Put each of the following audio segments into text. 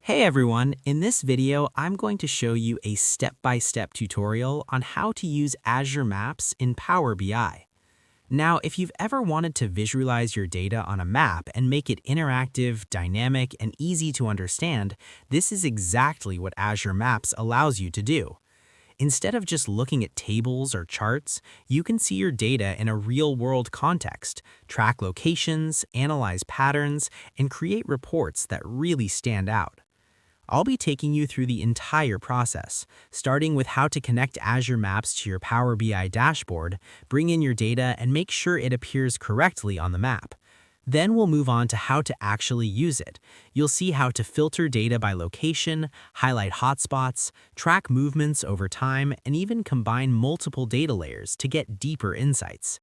Hey everyone, in this video, I'm going to show you a step-by-step tutorial on how to use Azure Maps in Power BI. Now, if you've ever wanted to visualize your data on a map and make it interactive, dynamic, and easy to understand, this is exactly what Azure Maps allows you to do. Instead of just looking at tables or charts, you can see your data in a real-world context, track locations, analyze patterns, and create reports that really stand out. I'll be taking you through the entire process, starting with how to connect Azure Maps to your Power BI dashboard, bring in your data, and make sure it appears correctly on the map. Then we'll move on to how to actually use it. You'll see how to filter data by location, highlight hotspots, track movements over time, and even combine multiple data layers to get deeper insights.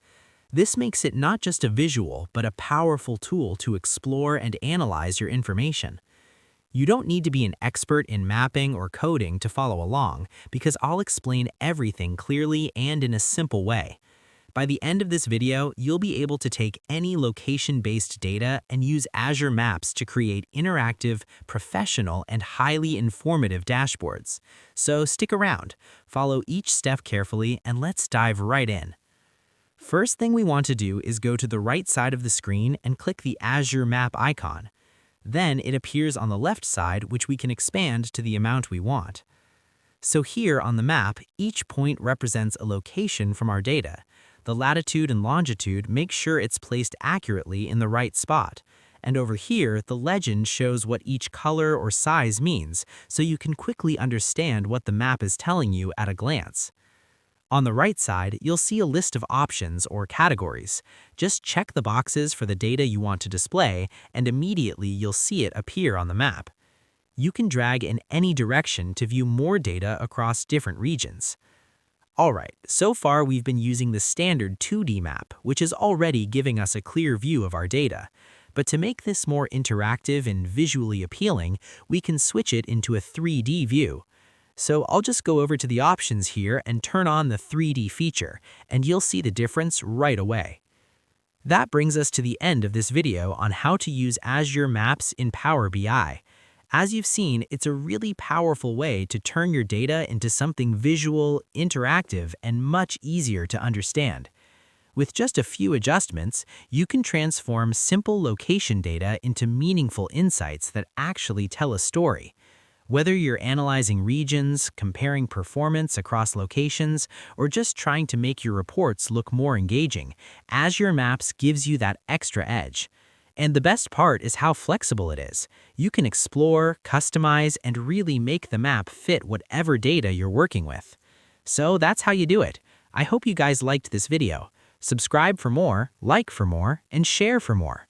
This makes it not just a visual, but a powerful tool to explore and analyze your information. You don't need to be an expert in mapping or coding to follow along, because I'll explain everything clearly and in a simple way. By the end of this video, you'll be able to take any location-based data and use Azure Maps to create interactive, professional, and highly informative dashboards. So stick around, follow each step carefully, and let's dive right in. First thing we want to do is go to the right side of the screen and click the Azure Map icon. Then it appears on the left side, which we can expand to the amount we want. So here on the map, each point represents a location from our data. The latitude and longitude make sure it's placed accurately in the right spot. And over here, the legend shows what each color or size means, so you can quickly understand what the map is telling you at a glance. On the right side, you'll see a list of options or categories. Just check the boxes for the data you want to display, and immediately you'll see it appear on the map. You can drag in any direction to view more data across different regions. Alright, so far we've been using the standard 2D map, which is already giving us a clear view of our data. But to make this more interactive and visually appealing, we can switch it into a 3D view. So I'll just go over to the options here and turn on the 3D feature, and you'll see the difference right away. That brings us to the end of this video on how to use Azure Maps in Power BI. As you've seen, it's a really powerful way to turn your data into something visual, interactive, and much easier to understand. With just a few adjustments, you can transform simple location data into meaningful insights that actually tell a story. Whether you're analyzing regions, comparing performance across locations, or just trying to make your reports look more engaging, Azure Maps gives you that extra edge. And the best part is how flexible it is. You can explore, customize, and really make the map fit whatever data you're working with. So that's how you do it. I hope you guys liked this video. Subscribe for more, like for more, and share for more.